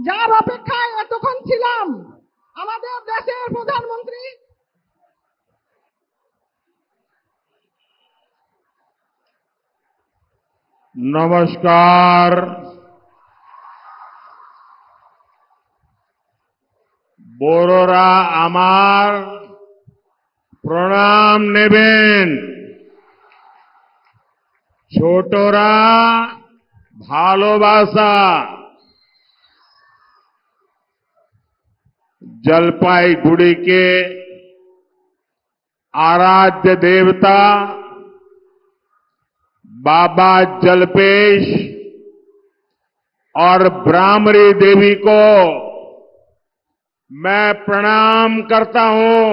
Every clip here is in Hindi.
যার অপেক্ষায় এতক্ষণ ছিলাম আমাদের দেশের প্রধানমন্ত্রী নমস্কার। বড়রা আমার প্রণাম নেবেন, ছোটরা ভালোবাসা। जलपाईगुड़ी के आराध्य देवता बाबा जलपेश और ब्राह्मणी देवी को मैं प्रणाम करता हूं।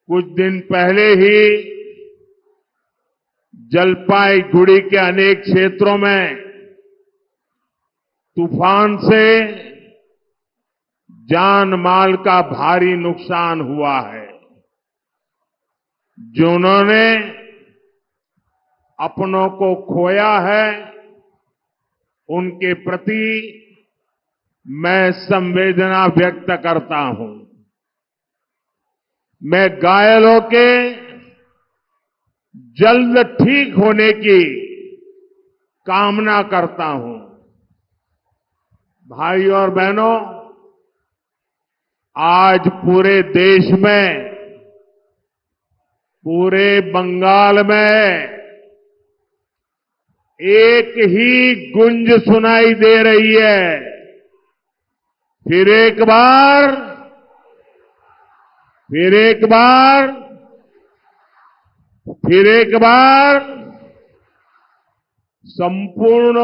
कुछ दिन पहले ही जलपाईगुड़ी के अनेक क्षेत्रों में तूफान से जान माल का भारी नुकसान हुआ है। जिन्होंने अपनों को खोया है उनके प्रति मैं संवेदना व्यक्त करता हूं। मैं घायलों के जल्द ठीक होने की कामना करता हूं। भाइयों और बहनों, आज पूरे देश में, पूरे बंगाल में एक ही गुंज सुनाई दे रही है। फिर एक बार संपूर्ण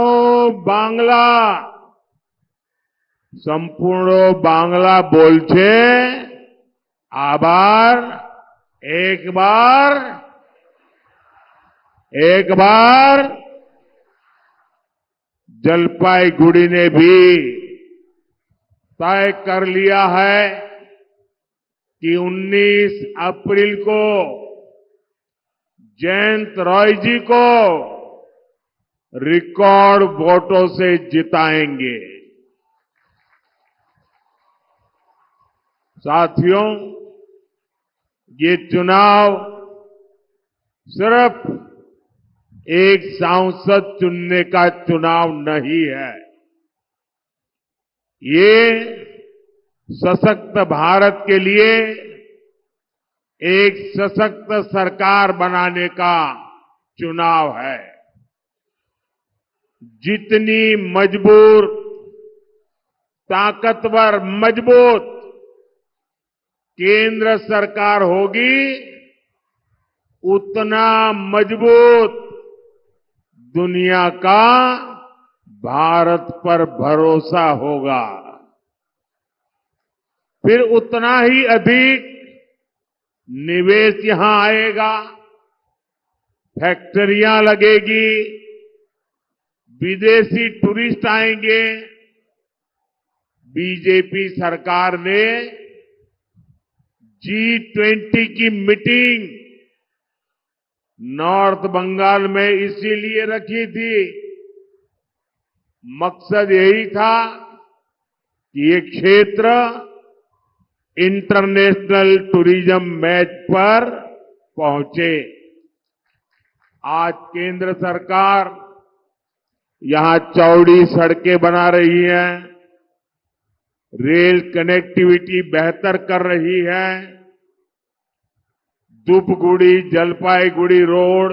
बांग्ला बोलছে आबार एक बार जलपाईगुड़ी ने भी तय कर लिया है कि 19 अप्रैल को जयंत रॉय जी को रिकॉर्ड वोटों से जिताएंगे। साथियों, ये चुनाव सिर्फ एक सांसद चुनने का चुनाव नहीं है। ये सशक्त भारत के लिए एक सशक्त सरकार बनाने का चुनाव है। जितनी ताकतवर मजबूत केंद्र सरकार होगी, उतना मजबूत दुनिया का भारत पर भरोसा होगा। फिर उतना ही अधिक निवेश यहां आएगा, फैक्ट्रियां लगेगी, विदेशी टूरिस्ट आएंगे। बीजेपी सरकार ने G20 की मीटिंग नॉर्थ बंगाल में इसीलिए रखी थी। मकसद यही था कि ये क्षेत्र इंटरनेशनल टूरिज्म मैच पर पहुंचे। आज केंद्र सरकार यहां चौड़ी सड़कें बना रही है, रेल कनेक्टिविटी बेहतर कर रही है। Dhupguri Jalpaiguri road,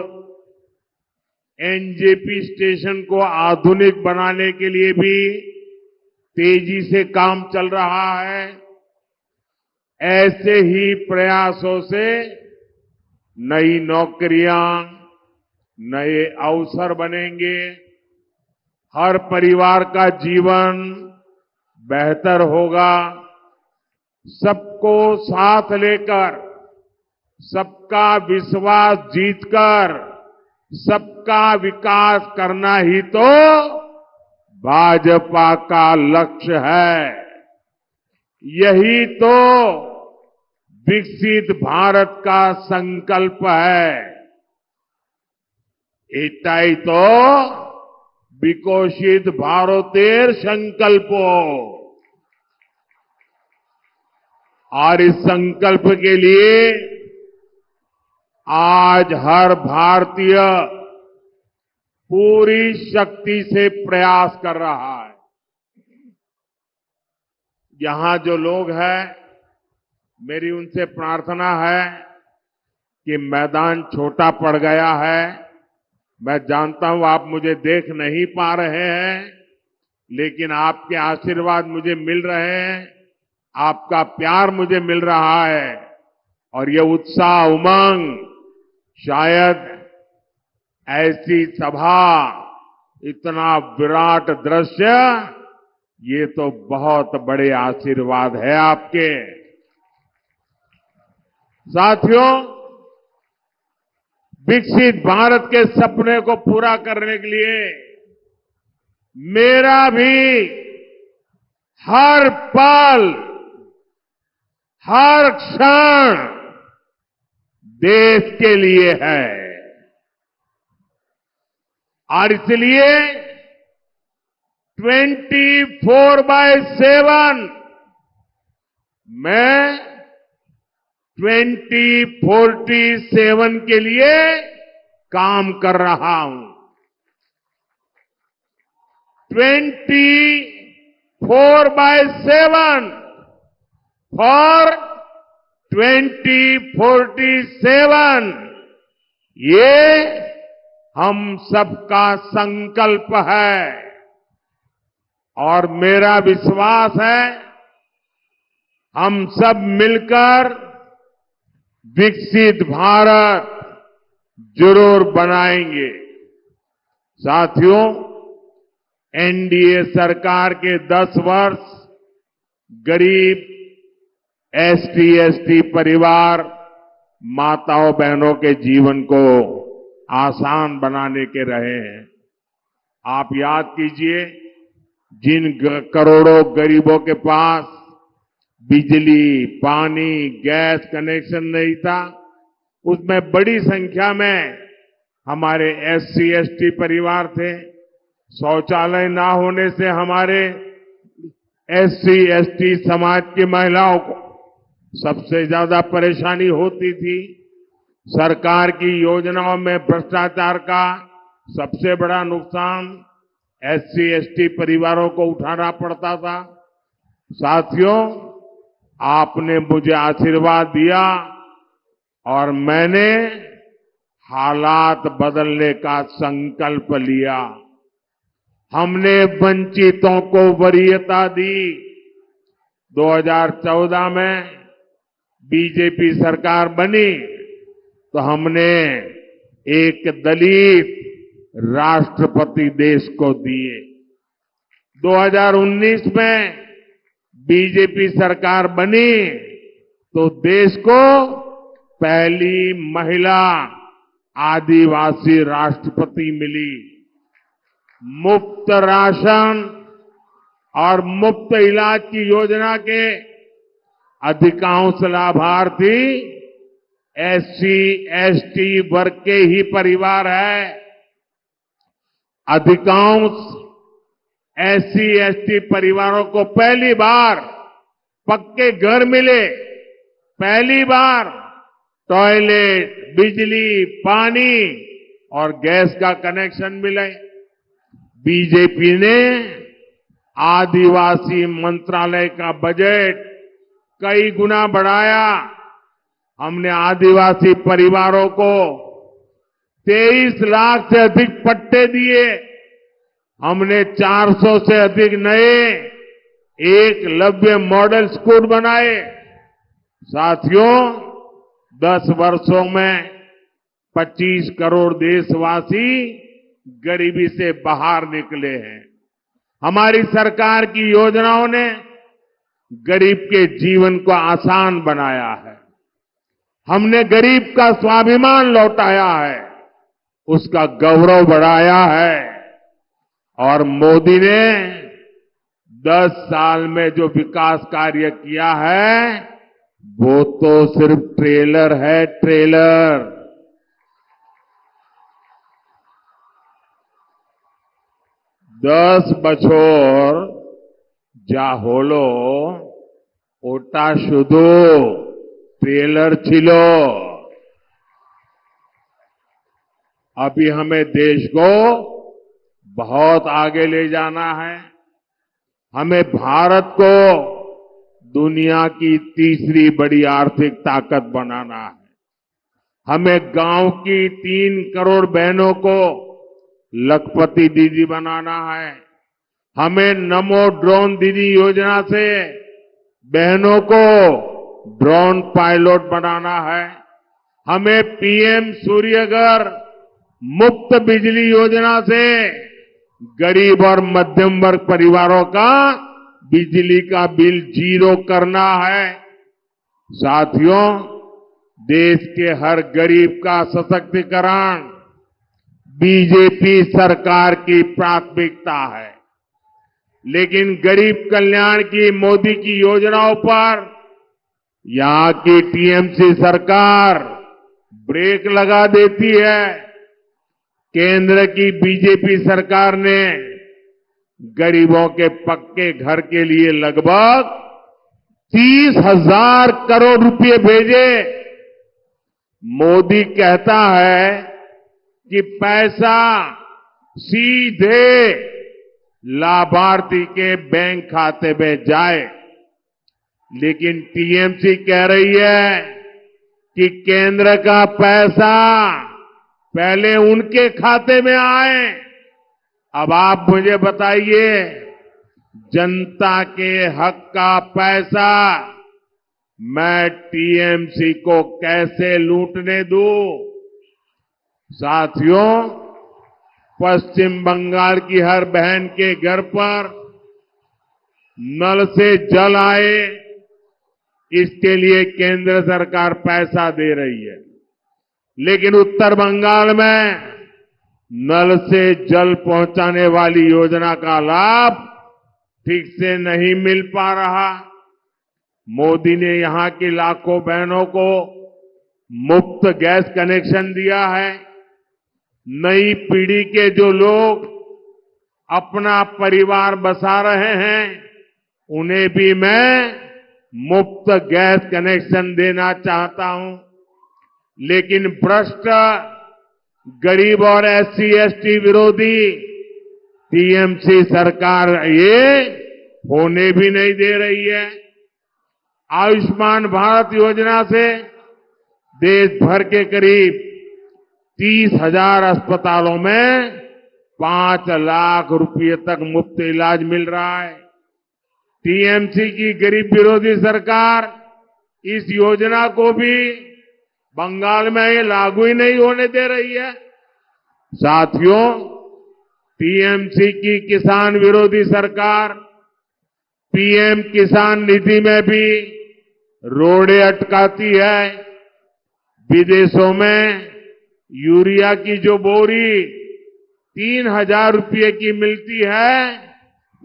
NJP station को आधुनिक बनाने के लिए भी तेजी से काम चल रहा है। ऐसे ही प्रयासों से नई नौकरियां, नए अवसर बनेंगे। हर परिवार का जीवन बेहतर होगा। सबको साथ लेकर, सबका विश्वास जीतकर सबका विकास करना ही तो भाजपा का लक्ष्य है। यही तो विकसित भारत का संकल्प है। एटाई तो विकसित भारतेर संकल्पो। और इस संकल्प के लिए आज हर भारतीय पूरी शक्ति से प्रयास कर रहा है। यहां जो लोग हैं, मेरी उनसे प्रार्थना है कि मैदान छोटा पड़ गया है। मैं जानता हूं आप मुझे देख नहीं पा रहे हैं, लेकिन आपके आशीर्वाद मुझे मिल रहे हैं, आपका प्यार मुझे मिल रहा है। और ये उत्साह, उमंग, शायद ऐसी सभा, इतना विराट दृश्य, ये तो बहुत बड़े आशीर्वाद है आपके। साथियों, विकसित भारत के सपने को पूरा करने के लिए मेरा भी हर पल, हर क्षण देश के लिए है। और इसलिए 24/7 मैं 2047 के लिए काम कर रहा हूं। 24/7 फॉर 2047, ये हम सबका संकल्प है। और मेरा विश्वास है, हम सब मिलकर विकसित भारत जरूर बनाएंगे। साथियों, एनडीए सरकार के 10 वर्ष गरीब एसटी परिवार, माताओं बहनों के जीवन को आसान बनाने के रहे हैं। आप याद कीजिए, जिन करोड़ों गरीबों के पास बिजली, पानी, गैस कनेक्शन नहीं था, उसमें बड़ी संख्या में हमारे SC/ST परिवार थे। शौचालय ना होने से हमारे SC/ST समाज की महिलाओं को सबसे ज्यादा परेशानी होती थी। सरकार की योजनाओं में भ्रष्टाचार का सबसे बड़ा नुकसान SC/ST परिवारों को उठाना पड़ता था। साथियों, आपने मुझे आशीर्वाद दिया और मैंने हालात बदलने का संकल्प लिया। हमने वंचितों को वरीयता दी। 2014 में बीजेपी सरकार बनी तो हमने एक दलित राष्ट्रपति देश को दिए। 2019 में बीजेपी सरकार बनी तो देश को पहली महिला आदिवासी राष्ट्रपति मिली। मुफ्त राशन और मुफ्त इलाज की योजना के अधिकांश लाभार्थी SC/ST वर्ग के ही परिवार है। अधिकांश SC/ST परिवारों को पहली बार पक्के घर मिले, पहली बार टॉयलेट, बिजली, पानी और गैस का कनेक्शन मिले। बीजेपी ने आदिवासी मंत्रालय का बजट कई गुना बढ़ाया। हमने आदिवासी परिवारों को 23 लाख से अधिक पट्टे दिए। हमने 400 से अधिक नए एकलव्य मॉडल स्कूल बनाए। साथियों, 10 वर्षों में 25 करोड़ देशवासी गरीबी से बाहर निकले हैं। हमारी सरकार की योजनाओं ने गरीब के जीवन को आसान बनाया है। हमने गरीब का स्वाभिमान लौटाया है, उसका गौरव बढ़ाया है। और मोदी ने 10 साल में जो विकास कार्य किया है, वो तो सिर्फ ट्रेलर है, ट्रेलर। 10 बछोर जा होलो ओटा शुद्धो ट्रेलर छिलो। अभी हमें देश को बहुत आगे ले जाना है। हमें भारत को दुनिया की तीसरी बड़ी आर्थिक ताकत बनाना है। हमें गांव की 3 करोड़ बहनों को लखपति दीदी बनाना है। हमें नमो ड्रोन दीदी योजना से बहनों को ड्रोन पायलट बनाना है। हमें पीएम सूर्यघर मुफ्त बिजली योजना से गरीब और मध्यम वर्ग परिवारों का बिजली का बिल 0 करना है। साथियों, देश के हर गरीब का सशक्तिकरण बीजेपी सरकार की प्राथमिकता है। लेकिन गरीब कल्याण की मोदी की योजनाओं पर यहां की टीएमसी सरकार ब्रेक लगा देती है। केंद्र की बीजेपी सरकार ने गरीबों के पक्के घर के लिए लगभग 30,000 करोड़ रुपए भेजे। मोदी कहता है कि पैसा सीधे लाभार्थी के बैंक खाते में जाए, लेकिन टीएमसी कह रही है कि केंद्र का पैसा पहले उनके खाते में आए। अब आप मुझे बताइए, जनता के हक का पैसा मैं टीएमसी को कैसे लूटने दूं? साथियों, पश्चिम बंगाल की हर बहन के घर पर नल से जल आए, इसके लिए केंद्र सरकार पैसा दे रही है। लेकिन उत्तर बंगाल में नल से जल पहुंचाने वाली योजना का लाभ ठीक से नहीं मिल पा रहा। मोदी ने यहां की लाखों बहनों को मुफ्त गैस कनेक्शन दिया है। नई पीढ़ी के जो लोग अपना परिवार बसा रहे हैं, उन्हें भी मैं मुफ्त गैस कनेक्शन देना चाहता हूं। लेकिन भ्रष्ट, गरीब और एससी एसटी विरोधी टीएमसी सरकार ये होने भी नहीं दे रही है। आयुष्मान भारत योजना से देश भर के करीब 30,000 अस्पतालों में 5 लाख रुपए तक मुफ्त इलाज मिल रहा है। टीएमसी की गरीब विरोधी सरकार इस योजना को भी बंगाल में ये लागू ही नहीं होने दे रही है। साथियों, टीएमसी की किसान विरोधी सरकार पीएम किसान निधि में भी रोड़े अटकाती है। विदेशों में यूरिया की जो बोरी 3,000 रुपये की मिलती है,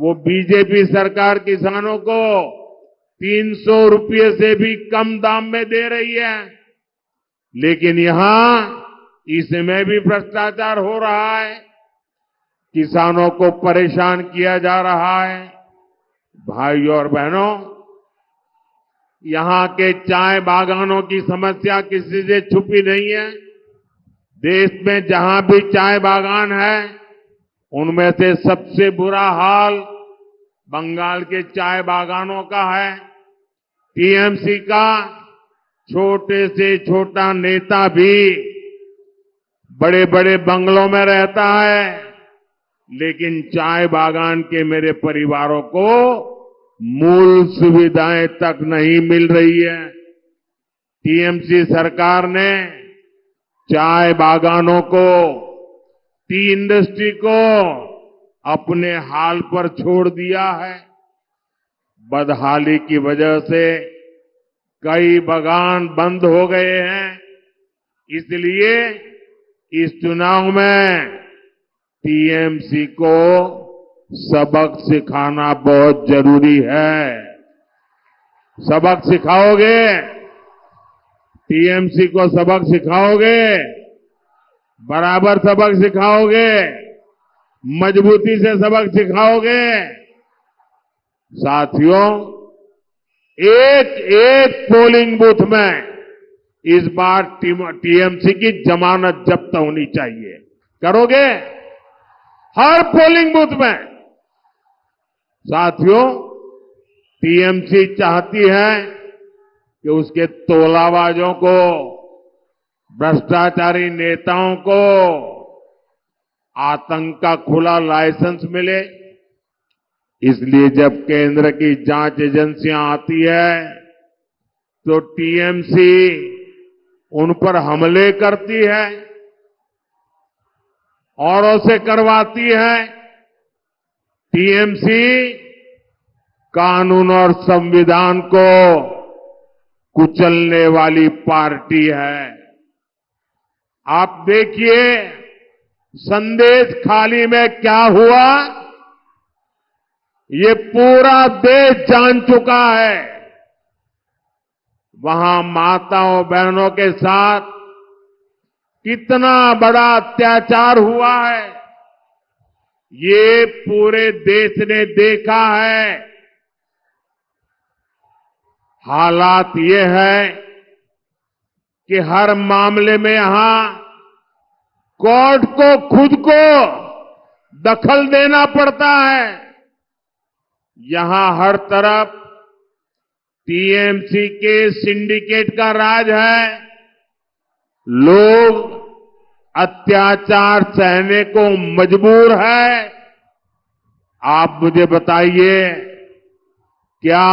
वो बीजेपी सरकार किसानों को 300 रुपये से भी कम दाम में दे रही है। लेकिन यहां इसमें भी भ्रष्टाचार हो रहा है, किसानों को परेशान किया जा रहा है। भाइयों और बहनों, यहां के चाय बागानों की समस्या किसी से छुपी नहीं है। देश में जहां भी चाय बागान है, उनमें से सबसे बुरा हाल बंगाल के चाय बागानों का है। टीएमसी का छोटे से छोटा नेता भी बड़े बड़े बंगलों में रहता है, लेकिन चाय बागान के मेरे परिवारों को मूल सुविधाएं तक नहीं मिल रही है। टीएमसी सरकार ने चाय बागानों को, टी इंडस्ट्री को अपने हाल पर छोड़ दिया है। बदहाली की वजह से कई बागान बंद हो गए हैं। इसलिए इस चुनाव में टीएमसी को सबक सिखाना बहुत जरूरी है। सबक सिखाओगे? टीएमसी को सबक सिखाओगे? बराबर सबक सिखाओगे? मजबूती से सबक सिखाओगे? साथियों, एक एक पोलिंग बूथ में इस बार टीएमसी की जमानत जब्त होनी चाहिए। करोगे? हर पोलिंग बूथ में। साथियों, टीएमसी चाहती है कि उसके तोलाबाजों को, भ्रष्टाचारी नेताओं को आतंक का खुला लाइसेंस मिले। इसलिए जब केंद्र की जांच एजेंसियां आती है तो टीएमसी उन पर हमले करती है, औरों से करवाती है। टीएमसी कानून और संविधान को कुचलने वाली पार्टी है। आप देखिए संदेश खाली में क्या हुआ, ये पूरा देश जान चुका है। वहां माताओं बहनों के साथ कितना बड़ा अत्याचार हुआ है, ये पूरे देश ने देखा है। हालात ये है कि हर मामले में यहां कोर्ट को खुद को दखल देना पड़ता है। यहां हर तरफ टीएमसी के सिंडिकेट का राज है। लोग अत्याचार सहने को मजबूर है। आप मुझे बताइए, क्या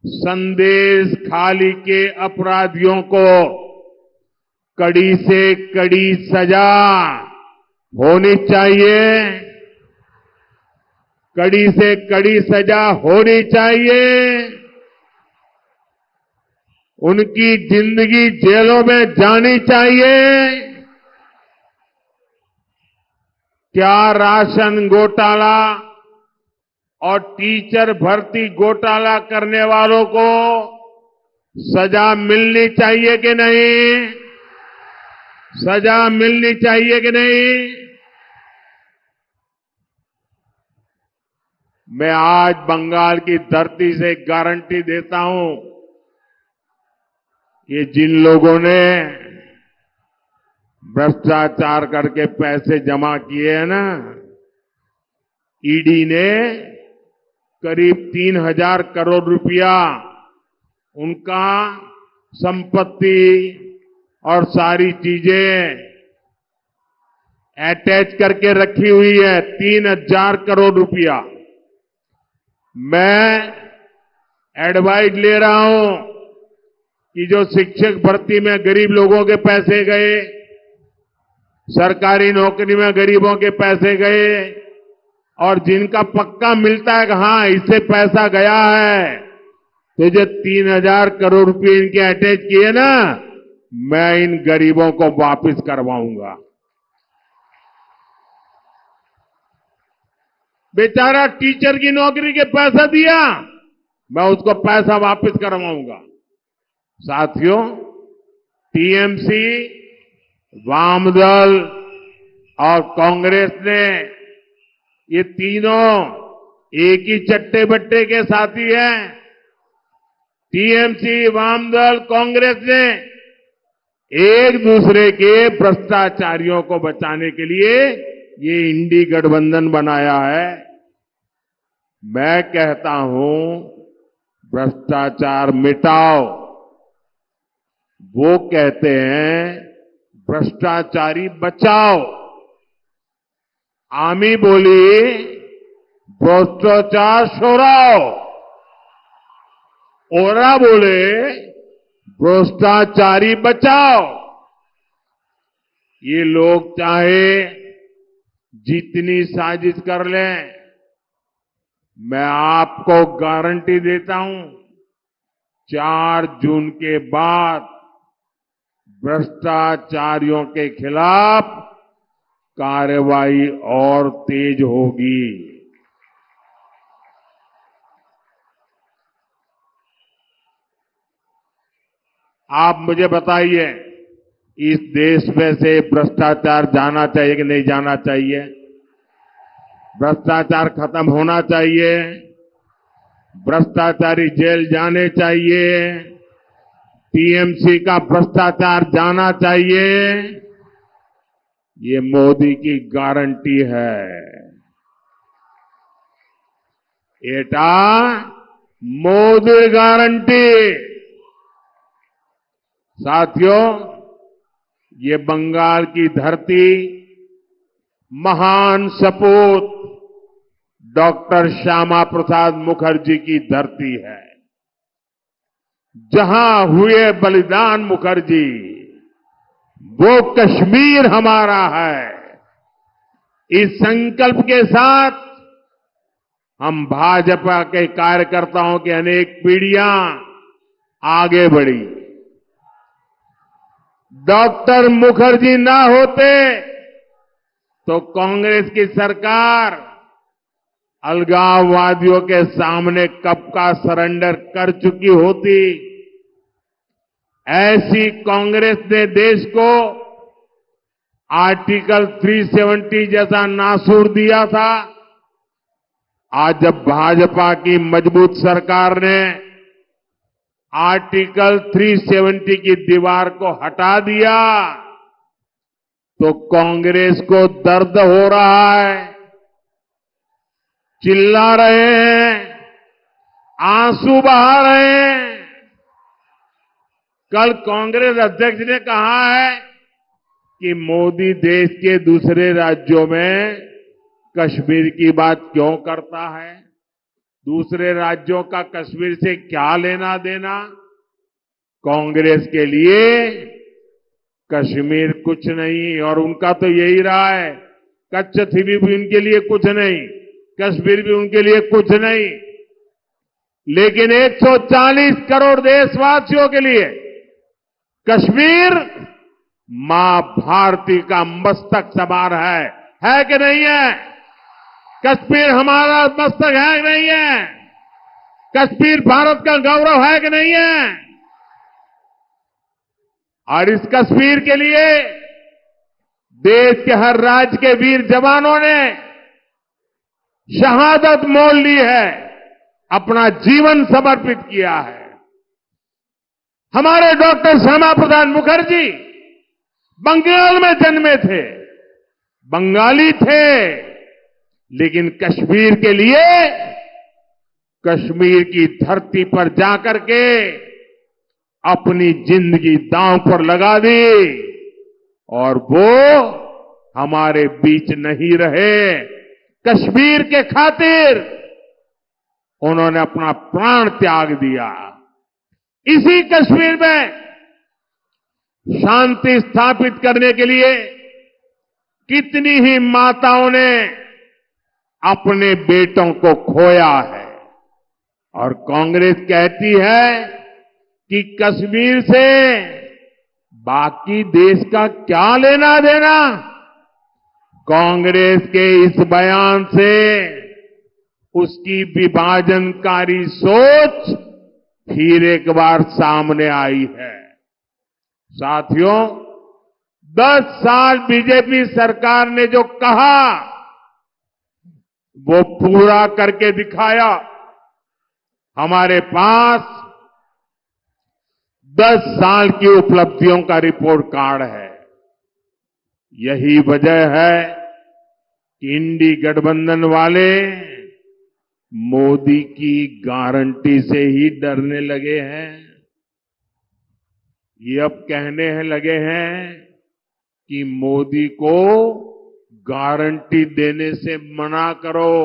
संदेश खाली के अपराधियों को कड़ी से कड़ी सजा होनी चाहिए? कड़ी से कड़ी सजा होनी चाहिए। उनकी जिंदगी जेलों में जानी चाहिए। क्या राशन घोटाला और टीचर भर्ती घोटाला करने वालों को सजा मिलनी चाहिए कि नहीं? सजा मिलनी चाहिए कि नहीं? मैं आज बंगाल की धरती से गारंटी देता हूं, ये जिन लोगों ने भ्रष्टाचार करके पैसे जमा किए हैं ना, ईडी ने करीब 3,000 करोड़ रुपया उनका संपत्ति और सारी चीजें अटैच करके रखी हुई है। 3,000 करोड़ रुपया। मैं एडवाइस ले रहा हूं कि जो शिक्षक भर्ती में गरीब लोगों के पैसे गए, सरकारी नौकरी में गरीबों के पैसे गए, और जिनका पक्का मिलता है कि हां इससे पैसा गया है, तो जो 3,000 करोड़ रुपए इनके अटैच किए ना, मैं इन गरीबों को वापस करवाऊंगा। बेचारा टीचर की नौकरी के पैसा दिया, मैं उसको पैसा वापस करवाऊंगा। साथियों, टीएमसी, वामदल और कांग्रेस ने, ये तीनों एक ही चट्टे बट्टे के साथी हैं। टीएमसी, वामदल, कांग्रेस ने एक दूसरे के भ्रष्टाचारियों को बचाने के लिए ये इंडी गठबंधन बनाया है। मैं कहता हूं, भ्रष्टाचार मिटाओ। वो कहते हैं भ्रष्टाचारी बचाओ। आमी बोली भ्रष्टाचार छोड़ाओ, ओरा बोले भ्रष्टाचारी बचाओ। ये लोग चाहे जितनी साजिश कर लें, मैं आपको गारंटी देता हूं, 4 जून के बाद भ्रष्टाचारियों के खिलाफ कार्रवाई और तेज होगी। आप मुझे बताइए, इस देश में से भ्रष्टाचार जाना चाहिए कि नहीं जाना चाहिए? भ्रष्टाचार खत्म होना चाहिए, भ्रष्टाचारी जेल जाने चाहिए, टीएमसी का भ्रष्टाचार जाना चाहिए। ये मोदी की गारंटी है। एटा मोदी गारंटी। साथियों, ये बंगाल की धरती महान सपूत डॉक्टर श्यामा प्रसाद मुखर्जी की धरती है। जहां हुए बलिदान मुखर्जी, वो कश्मीर हमारा है। इस संकल्प के साथ हम भाजपा के कार्यकर्ताओं की अनेक पीढ़ियां आगे बढ़ी। डॉक्टर मुखर्जी ना होते तो कांग्रेस की सरकार अलगाववादियों के सामने कब का सरेंडर कर चुकी होती। ऐसी कांग्रेस ने देश को आर्टिकल 370 जैसा नासूर दिया था। आज जब भाजपा की मजबूत सरकार ने आर्टिकल 370 की दीवार को हटा दिया तो कांग्रेस को दर्द हो रहा है। चिल्ला रहे हैं, आंसू बहा रहे हैं। कल कांग्रेस अध्यक्ष ने कहा है कि मोदी देश के दूसरे राज्यों में कश्मीर की बात क्यों करता है। दूसरे राज्यों का कश्मीर से क्या लेना देना। कांग्रेस के लिए कश्मीर कुछ नहीं, और उनका तो यही रहा है। कच्छथी भी उनके लिए कुछ नहीं, कश्मीर भी उनके लिए कुछ नहीं। लेकिन 140 करोड़ देशवासियों के लिए कश्मीर मां भारती का मस्तक समान है कि नहीं है। कश्मीर हमारा मस्तक है कि नहीं है। कश्मीर भारत का गौरव है कि नहीं है। और इस कश्मीर के लिए देश के हर राज्य के वीर जवानों ने शहादत मोल ली है, अपना जीवन समर्पित किया है। हमारे डॉक्टर श्यामा प्रसाद मुखर्जी बंगाल में जन्मे थे, बंगाली थे, लेकिन कश्मीर के लिए कश्मीर की धरती पर जाकर के अपनी जिंदगी दांव पर लगा दी और वो हमारे बीच नहीं रहे। कश्मीर के खातिर उन्होंने अपना प्राण त्याग दिया। इसी कश्मीर में शांति स्थापित करने के लिए कितनी ही माताओं ने अपने बेटों को खोया है। और कांग्रेस कहती है कि कश्मीर से बाकी देश का क्या लेना देना। कांग्रेस के इस बयान से उसकी विभाजनकारी सोच फिर एक बार सामने आई है। साथियों, 10 साल बीजेपी सरकार ने जो कहा वो पूरा करके दिखाया। हमारे पास 10 साल की उपलब्धियों का रिपोर्ट कार्ड है। यही वजह है कि इंडी गठबंधन वाले मोदी की गारंटी से ही डरने लगे हैं। ये अब कहने लगे हैं कि मोदी को गारंटी देने से मना करो।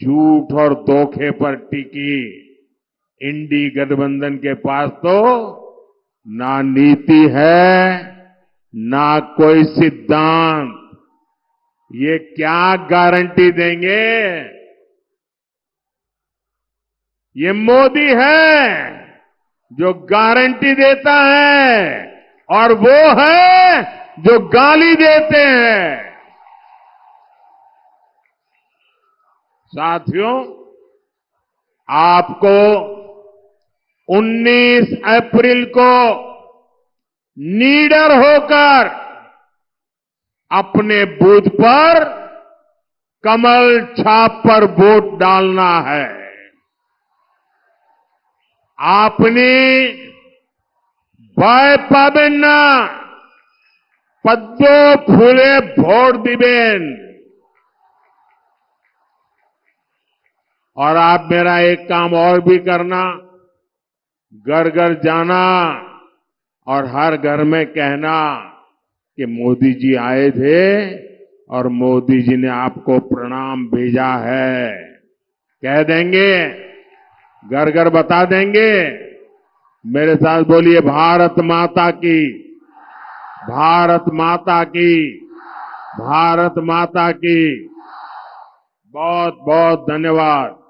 झूठ और धोखे पर टिकी इंडी गठबंधन के पास तो ना नीति है, ना कोई सिद्धांत। ये क्या गारंटी देंगे। ये मोदी है जो गारंटी देता है और वो है जो गाली देते हैं। साथियों, आपको 19 अप्रैल को निडर होकर अपने बूथ पर कमल छाप पर वोट डालना है। आपने भय पाबेन ना, पद्मो फूले वोट दिबेन। और आप मेरा एक काम और भी करना, घर घर जाना और हर घर में कहना कि मोदी जी आए थे और मोदी जी ने आपको प्रणाम भेजा है। कह देंगे, घर घर बता देंगे। मेरे साथ बोलिए, भारत माता की, भारत माता की, भारत माता की। बहुत बहुत धन्यवाद।